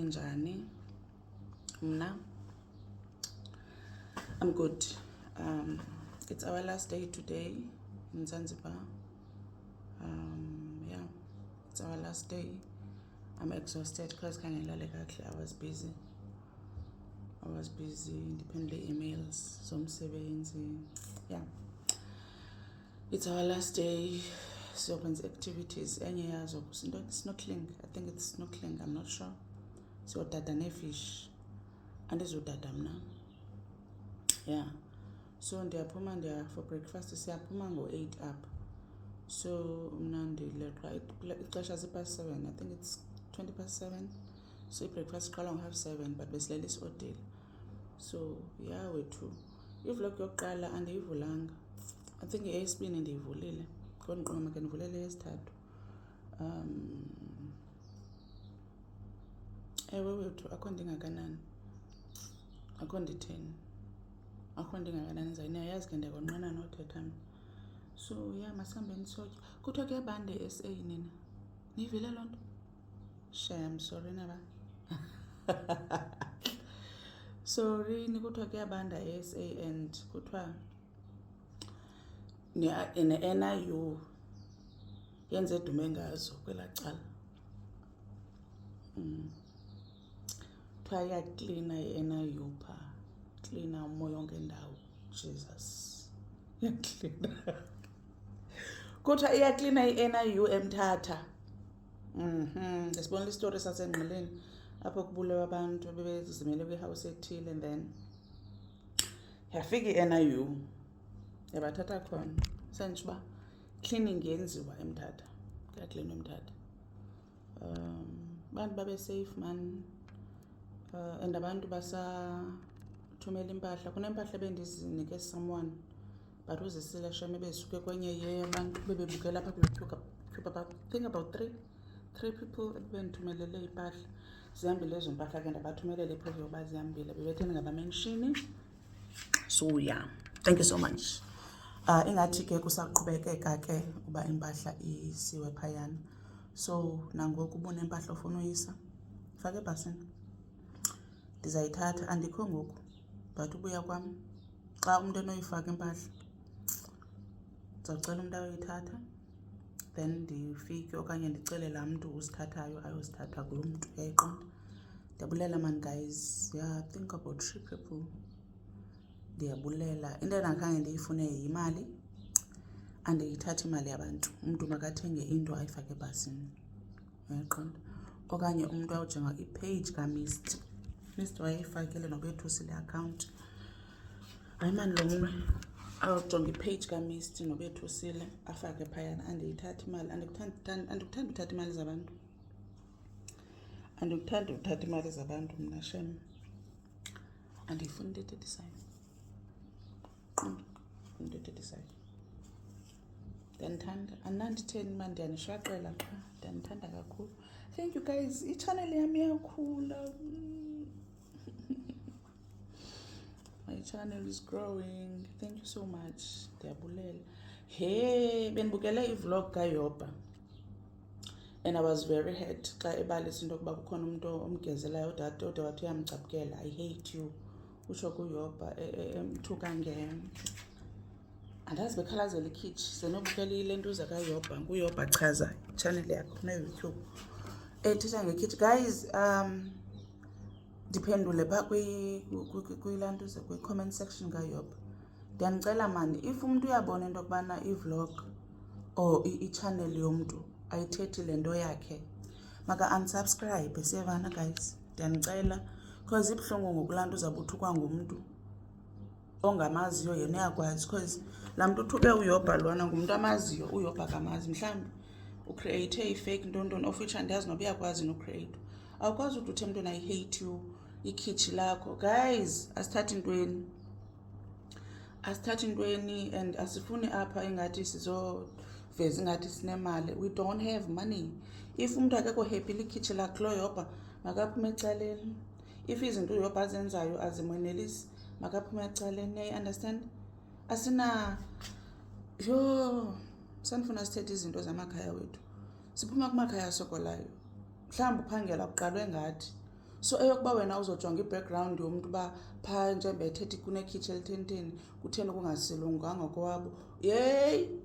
ninjani? Mna, I'm good. It's our last day today in Zanzibar. Yeah, it's our last day. I'm exhausted because I was busy. Independent emails, some savings. Yeah, it's our last day. So activities. Any years of snorkeling. I think it's snorkeling. I'm not sure. So dada fish, and this dada mna. Yeah. So ndiyaphuma for breakfast siyaphuma ngo-8 up. So mnandi ixesha past 7. I think it's 20 past 7. So breakfast iqala ngo-7:30 but besilele isihotele. So yeah wethu. Ivlog yokuqala andiyivulanga. I think eyesibini ndiyivulile. Konqoma ke ndivulele eyesithathu. Ewe wethu akho ndingakanani. Akho nditheni. Akho ndingakanani zayiyazi ke ndiyakonqena nothetha. So yeah masihambeni sotya. Kuthiwa kuyabanda e-SA nina. Nivile loo nto? Shame, sorry naba. Sorry nikuthiwa kuyabanda e-SA and kuthiwa ne-NIU yenze dume ngazo kwelaa cala. Kuthiwa iyaklina i-NIU phaa. Klina umoya wonke ndawo. Jesus. Iyaklina. Kuthiwa iyaklina i-NIU eMthatha. Ngesibonile istori sasengqileni apho kubulewe abantu bebezimele kwihouse ethile and then yafika i-NIU yabathatha khona. Senditsho uba cleaning yenziwa eMthatha. Kuyaklinwa eMthatha. Abantu babe safe man. And abantu basathumela impahla. Kunempahla bendizinike someone but uzisile shame besuke kwenye yeyabantu bebebukela apha kula think about three people ebendithumelele impahla. Zihambile ezo mpahla ke ndabathumelela iproof yokuba zihambile. Bebetheni ngabamenshini. So yeah, thank you so much. Ingathi ke kusaqhubekeka ke uba impahla isiwe phayana. So nangoku ubone impahla ofuna uyisa fake ebhasini. Ndizayithatha andikho ngoku but ubuya kwam xa umuntu enoyifaka impahla ndizawucela umuntu ayoyithatha then ndifike okanye ndicele laa mntu usithathayo ayosithatha kulo mntu. Uyayiqonda? Ndiyabulela man guys. Yeah, think about 3 people. Ndiyabulela. Into endakhange ndiyifune yimali. Andiyithathi imali yabantu. Umntu makathenge into ayifake ebhasini. Uyayiqonda? Okanye umntu awujonga ipage kaMist. Mist wayeyifakile nobethusile account. Hayi mani lo mnwe awujonga ipage kaMist nobethusile afake phayana. Andiyithathi imali. Andikuthanda uthatha imali zabantu. Andikuthanda uthatha imali zabantu mna shem. Andiyifuni into ethethisayo. Into ethethisayo. Ndiyanithanda. Andinanditheni mani ndiyanishaqela qha. Ndiyanithanda kakhulu. Thank you guys. I-channel yami iyakhula. My channel is growing. Thank you so much. Ndiyabulela. Hey, benibukele i-vlog kaYoba. And I was very hurt xa ebalisa into yokuba kukhona umuntu omgezelayo udade wathi uyamcaphukela. I hate you. Usho kuYoba emthuka andazi bekhalazela ikhitshi. Senobukela ile ntuza kaYoba. NguYoba chaza channel yakho na-YouTube. Ethetha ngekhitshi. Guys, diphendule phaa kwilantuza kwi-comment section kaYoba. Ndiyanicela mani if umuntu uyabona into yokubana i-vlog or i-channel yomntu ayithethi le nto yakhe maka unsubscribe. Siyavana guys, ndiyanicela because ibuhlungu ngokulaa nto uzawube uthukwa ngumntu ongamaziyo yena uyakwazi because laa mntu uthuke uYoba lwana ngumntu amaziyo. uYoba kamazi mhlawumbi ucreate i-fake ntontoni of which andiyazi noba uyakwazi nocreate. Awukwazi ukuthi uthe mntwana I hate you ikhitshi lakho. Guys, asithathi ntweni and asifuni apha ingathi sizoveza ingathi sinemali. We don't have money. If umuntu akekho happy likhitshi lakhe loYoba makaphume ecaleni. If izinto uYoba azenzayo azimonelisi makaphume ecaleni. You understand? Asina sanifuna sithethe izinto zamakhaya wethu. Siphuma kumakhaya asokolayo. Mhlawumbi uphangela kuqalwe ngathi So eyokuba wena uzojonga i-background yomuntu uba phaa njengoba ethetha kunekhitshi elithenteni kutheni kungasilunganga kowabo, yeyi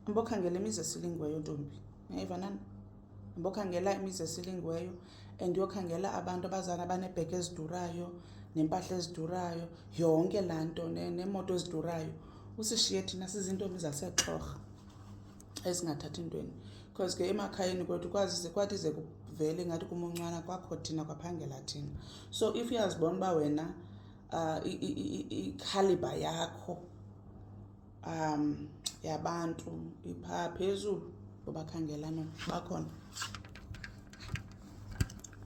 ambokhangela imizi esilingiweyo ntombi, uyayivanana? Ambokhangela imizi esilingiweyo and yokhangela abantu abazana abaneebheki ezidurayo neempahla ezidurayo, yonke laa nto neemoto ezidurayo. Usishiye thina sizintombi zaseXhorha ezingathathi ntweni. Because ke emakhayeni kwethu kwathi ze kuvele ngathi kumuncwana kwakho thina kwaphangela thina. So if uyazibona uba wena ikhaliba yakho yabantu iphaa phezulu, ubakhangela nona bakhona.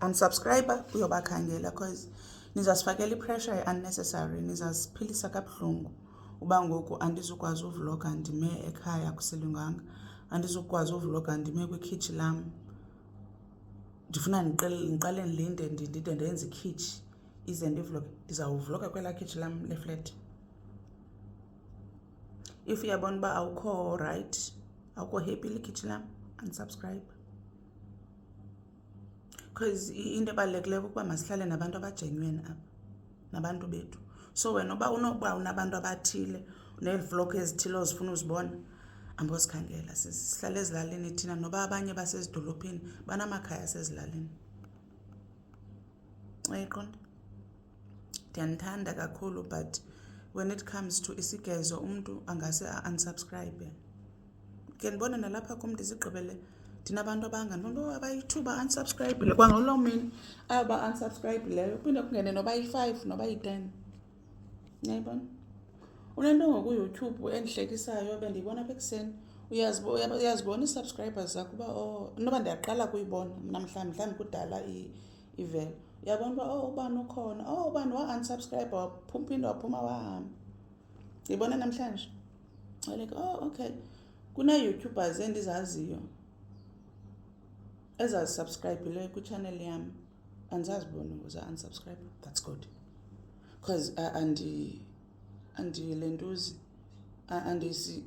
Unsubscriber uyobakhangela because nizasifakela ipressure unnecessary, nizasiphilisa kabuhlungu uba ngoku andizukwazi uvloga ndime ekhaya kuselunganga, andizukwazi uvloga ndime kwikhitshi lam, ndifuna ndiqale ndilinde ndide ndenze ikhitshi ize ndivloge. Ndizawuvloga kwelaa khitshi lam leflat. If uyabona uba awukho right, awukho happy likhitshi lam, unsubscribe. Because into ebalulekileyo ukuba masihlale nabantu abagenuine apha, nabantu bethu. So wena uba unokuba unabantu abathile neevlog ezithile ozifuna uzibona, ambosikhangela. Sihlale ezilalini thina, noba abanye basezidolophini banamakhaya asezilalini. Uyayiqonda? Ndiyanithanda kakhulu, but when it comes to isigezo umntu angase unsubscribe. Ke ndibona nalapha kum ndizigqibele ndinabantu abanganto abayithuba unsubscribe kwangolo mini aba unsubscribe leyo kuphinde kungene noba yi-5 noba yi-10. Uyayibona? Unento ngoku-YouTube endihlekisayo bendiyibona apha ekuseni. Uyazibona ii-subscribers zakho uba noba ndiyaqala kuyibona mhlawumbi kudala ivele. Uyabona uba ubani ukhona, ubani wa-unsubscribe waphinde waphuma wahamba. Ndiyibona namhlanje. Like, okay. Kunee-YouTubers endizaziyo ezazisubscribe kwi-channel yam, andizaziboni unsubscribe. That's good. Because andilentuzi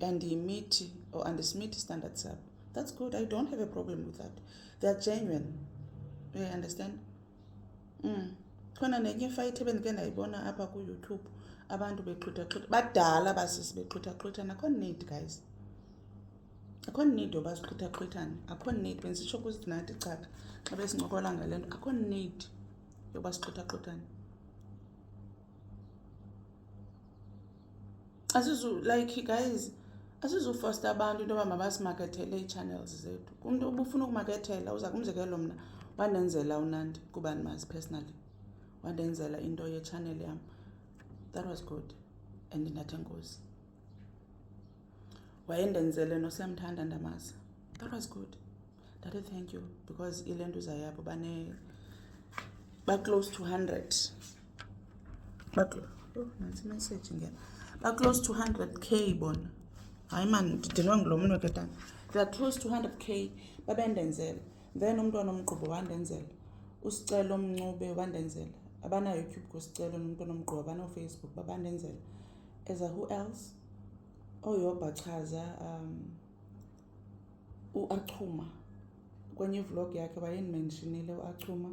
andiyimithi or andisimithi standards zabo. That's good. I don't have a problem with that. They are genuine. You understand? Khona nenye fight ebendike ndayibona apha ku-YouTube, abantu bexhutha badala basisi bexhutha. Akho need, guys. Akho need yoba sixhutha. Akho need. Bendisitsho kuthi nathi chatha xa besincokola ngale nto. Akho need yoba sixhutha. Like, guys, asizufosta abantu into yoba mabasimakethele ii-channels zethu. Umntu ubufuna ukumakethela uza kumzekelo mna wandenzela uNandi kuba ndimazi personally, wandenzela into ye-channel yam. That was good and ndathi enkosi. Wayendenzele noSiyamthanda ndamazi. That was good. Ndathi thank you because ile nto uzayapho ba-close to 100. Nansi message ngena. Ba-close to 100K bona. Hayi man, ndidinwe ngulo mntu ketana. They are close to 100K babendenzela. Then umntwana omgqubo wandenzela. Usicelo Mncube wandenzela. Abana YouTube kusicelo nomntwana omgqubo abana Facebook babandenzela. Who else? Yoba chaza uAchuma. Kwenye vlog yakhe wayendimentionile uAchuma.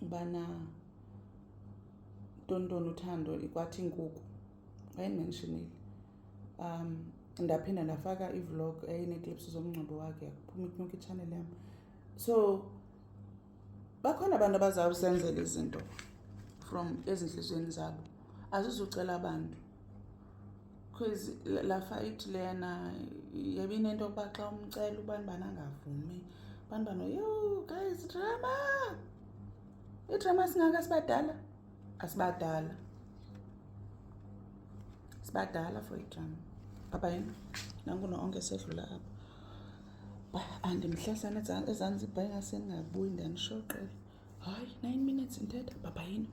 Ubana Tonton uthando ikwathi inkukhu. Wayendimentionile. Ndaphinda ndafaka i-vlog eyine-clips zomngcwabo wakhe yaphuma yonke i-channel yam. So bakhona abantu abazawusenzela izinto from ezinhlizweni zabo. Azizucela abantu. Because la fight lena yabinento yokuba xa umcela ubani bana angavumi. Bani bano, yo guys, drama. I-drama singaka sibadala. Asibadala. Sibadala for i-drama. Papa yini nanguno onke sedlula apha. Andimhlesana eZanzibar engasengabuyi ndanishoqela. Hayi 9 minutes inthetha papa yini.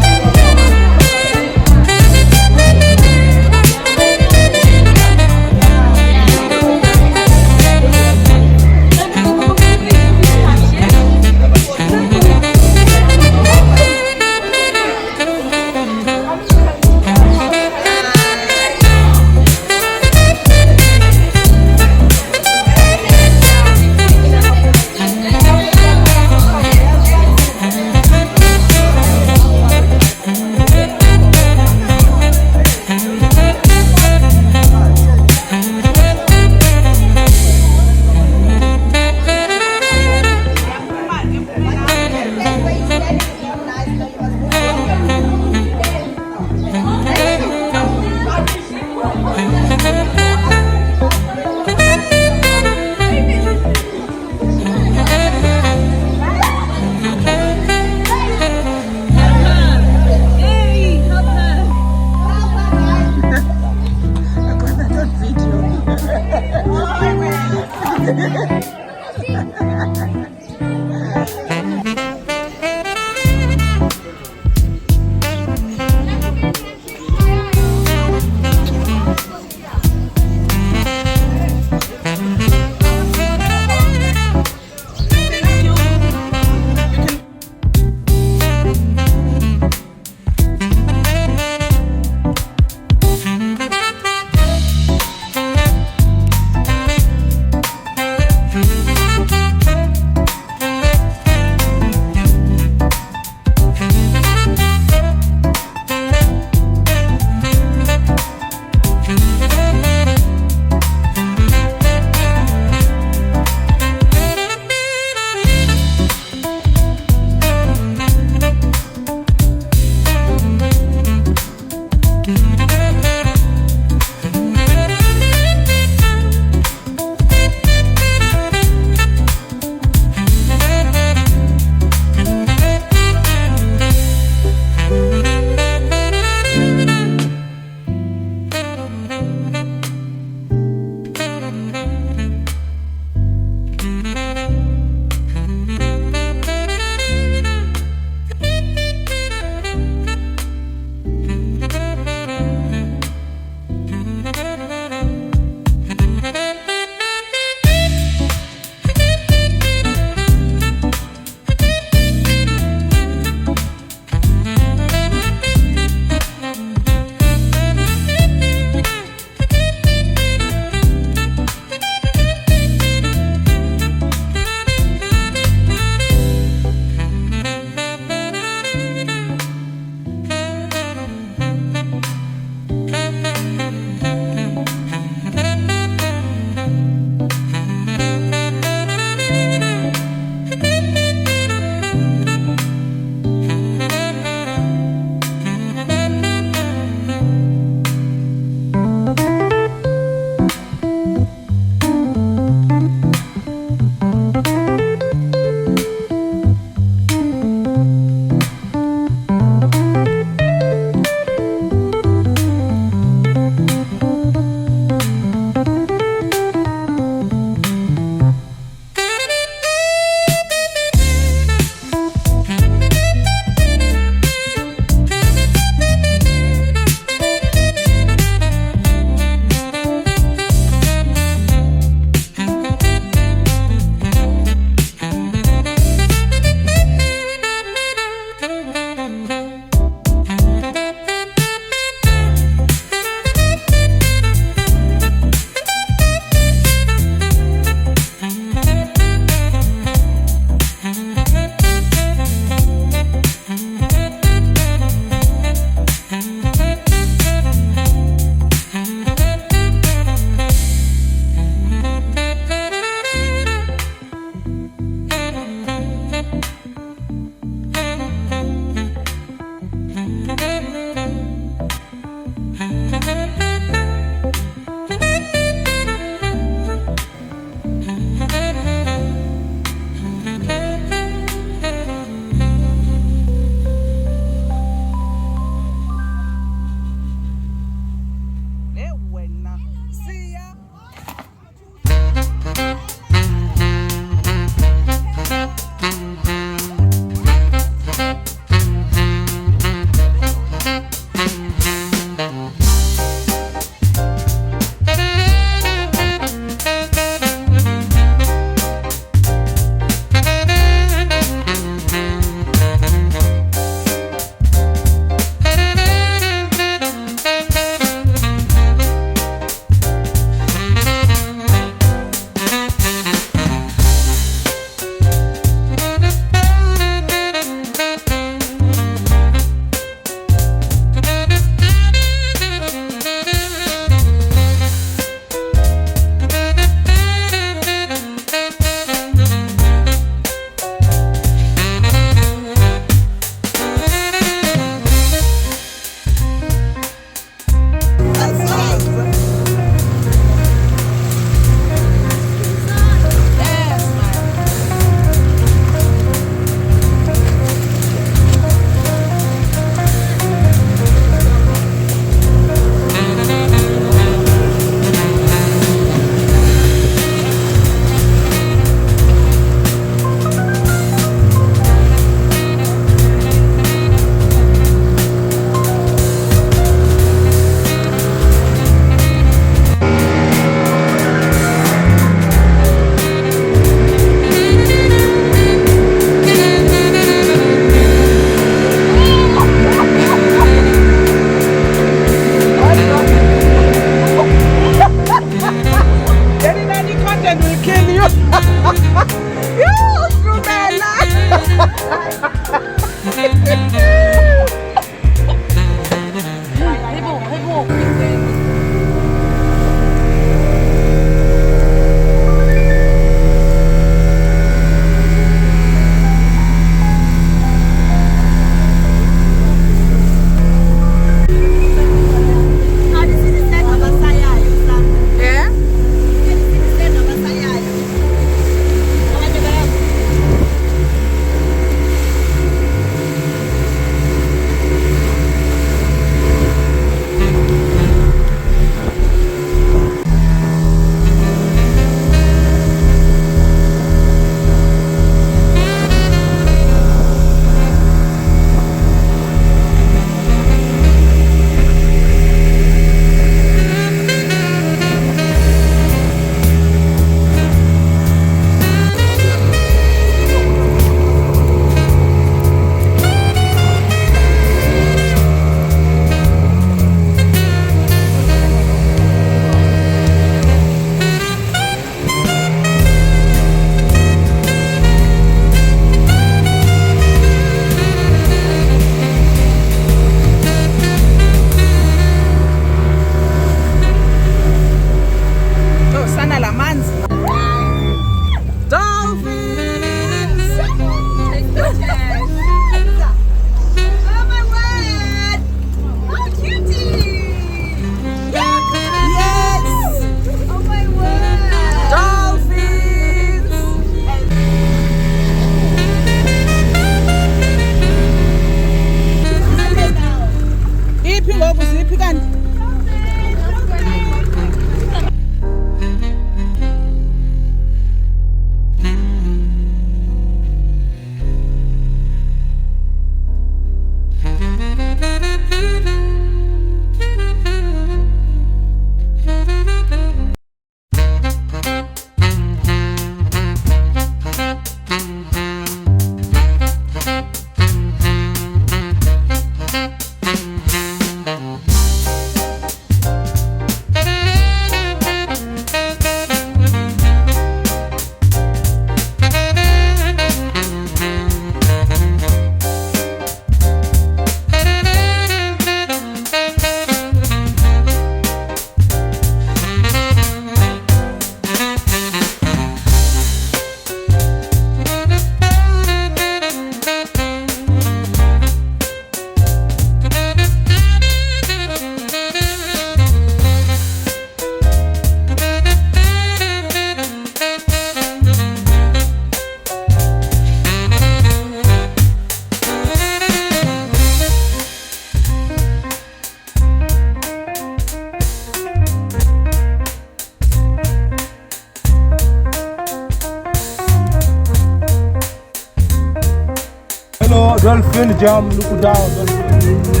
Dolphin jump, look down, dolphin.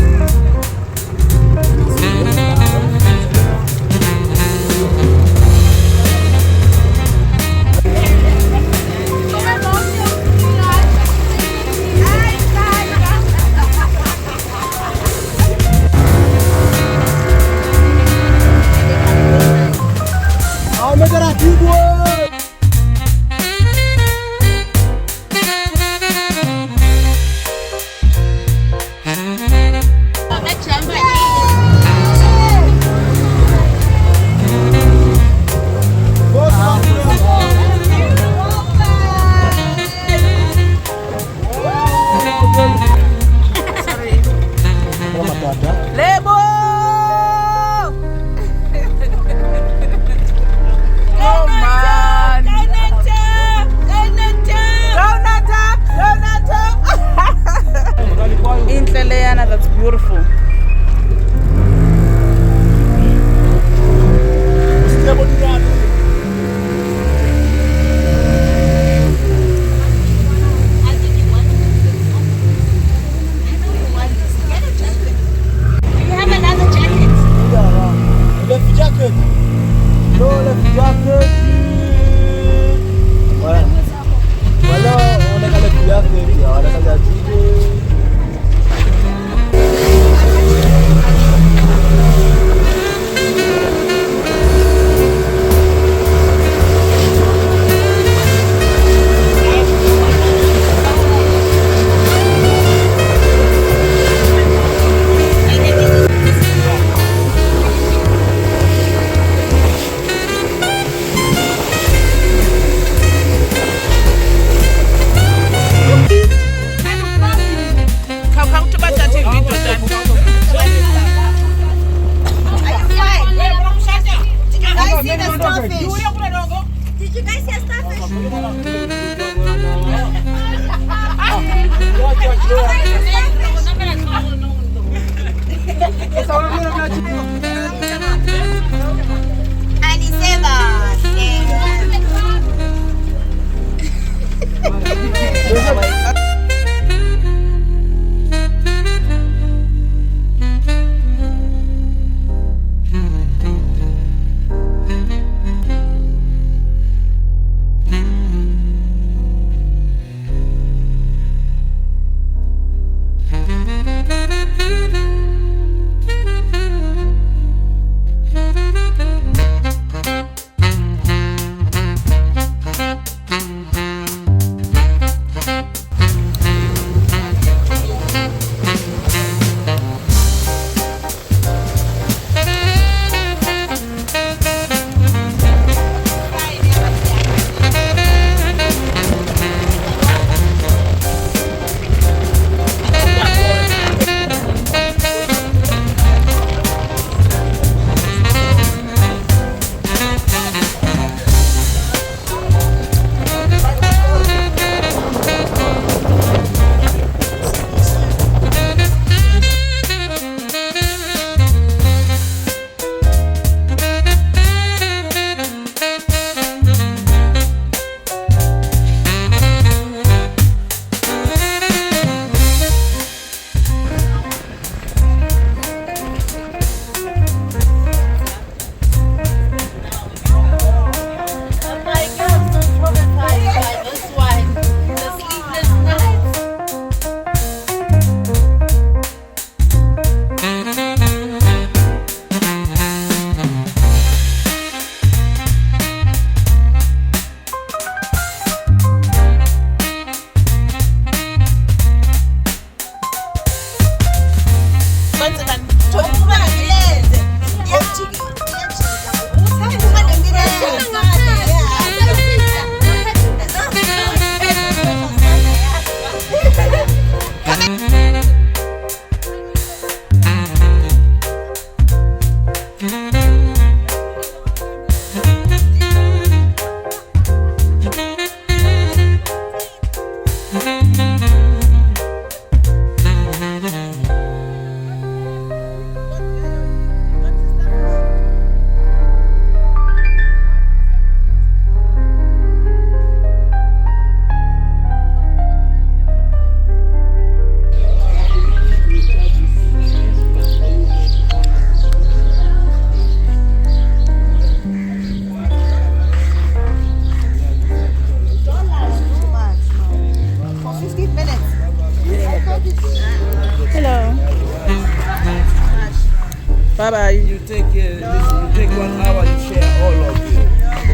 Bye bye. You take listen, you take 1 hour, you share all of you. You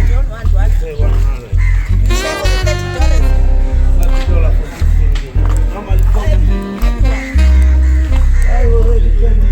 don't want what? Say 100. You share for the $30. $30 for 15 minutes. How much for I already paid it.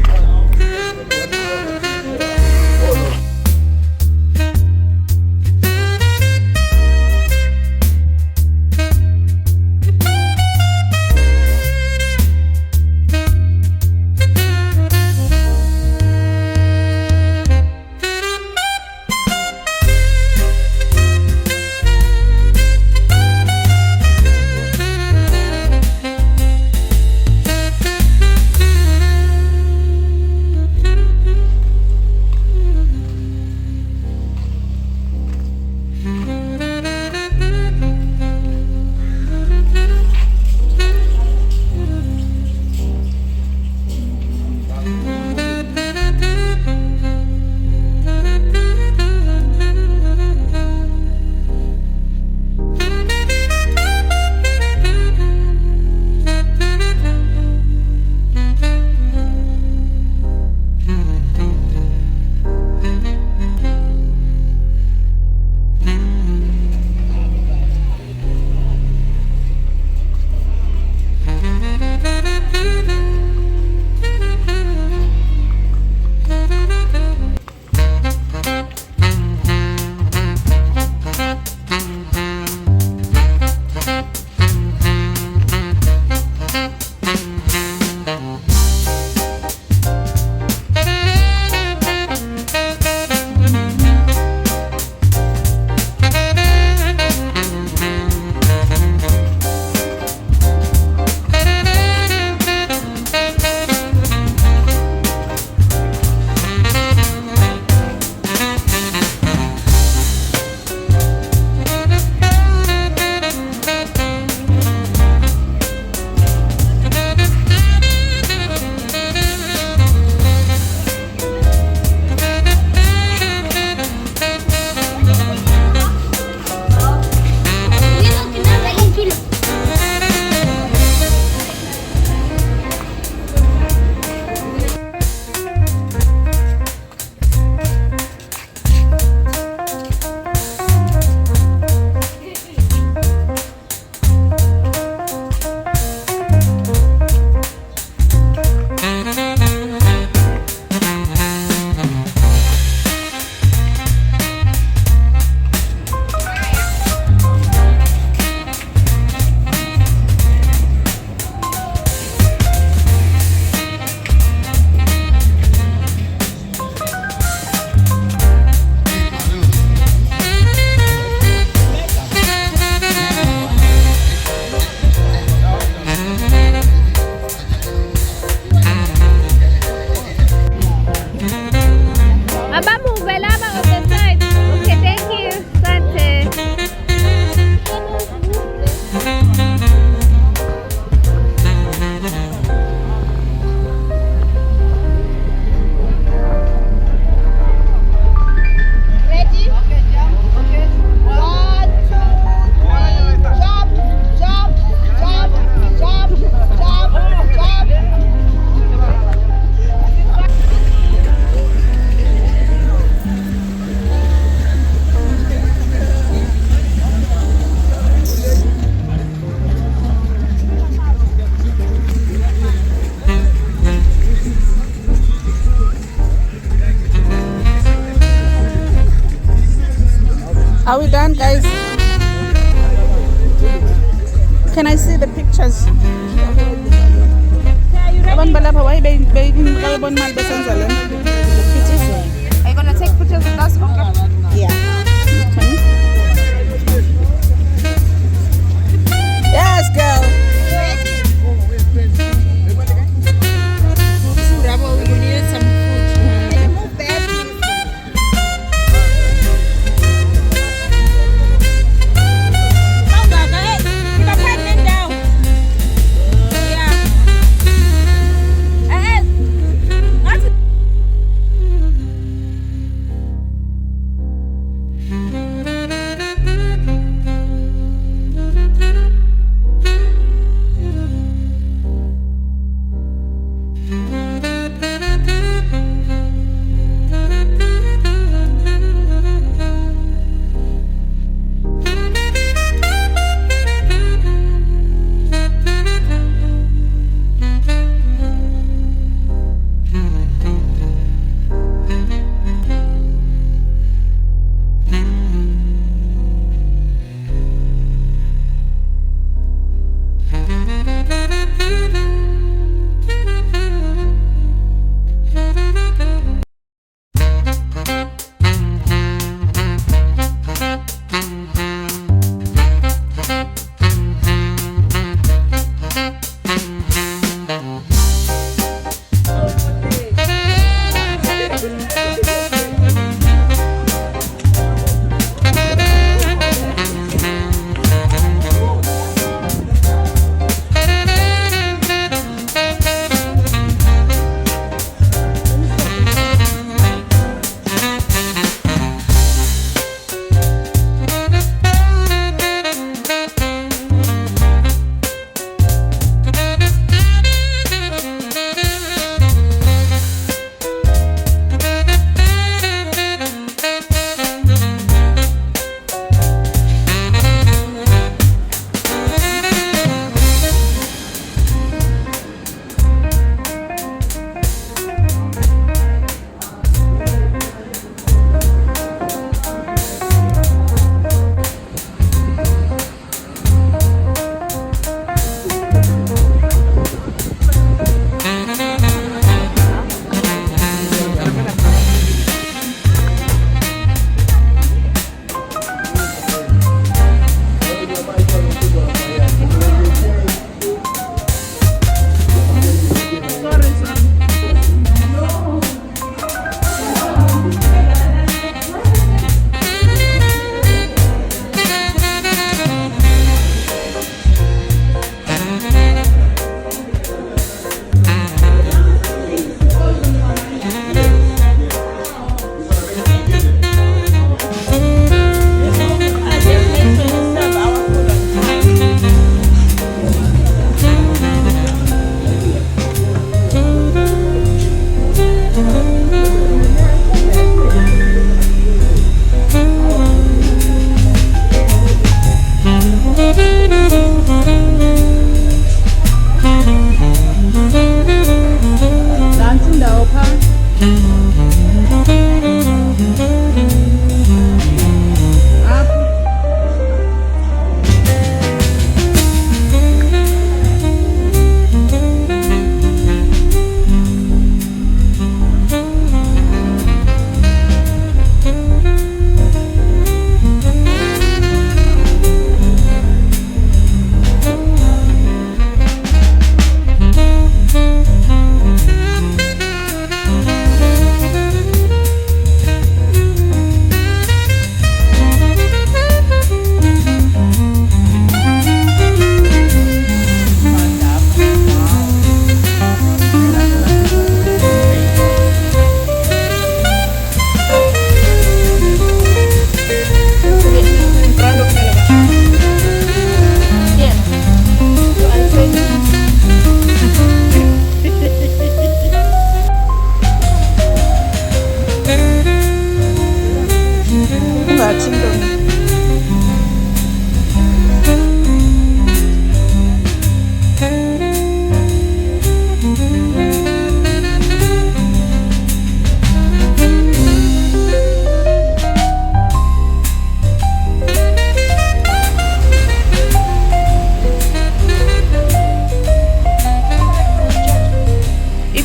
Are we done, guys? Can I see the pictures? Are you gonna take pictures with us? Yeah. Yes, girl.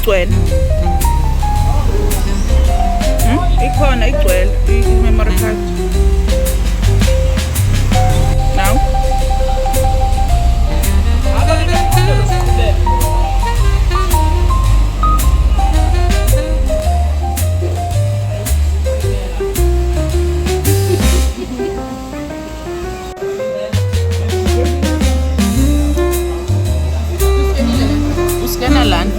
igcwele. Ikhona igcwele i-memory card. Now. Uskena lana.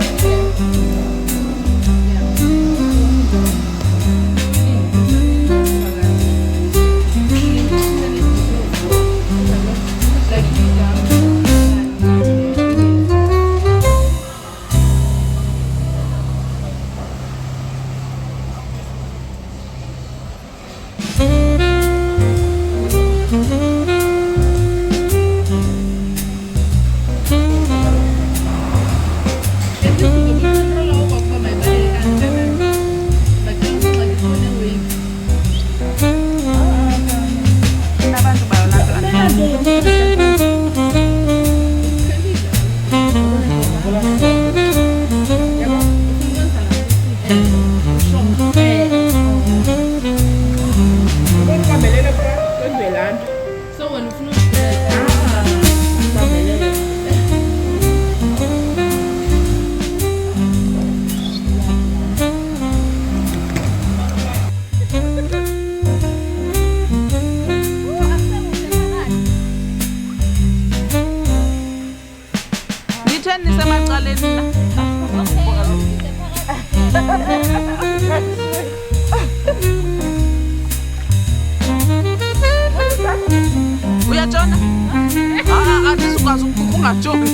Uyatshona? Athi ukwazi ukungajoni.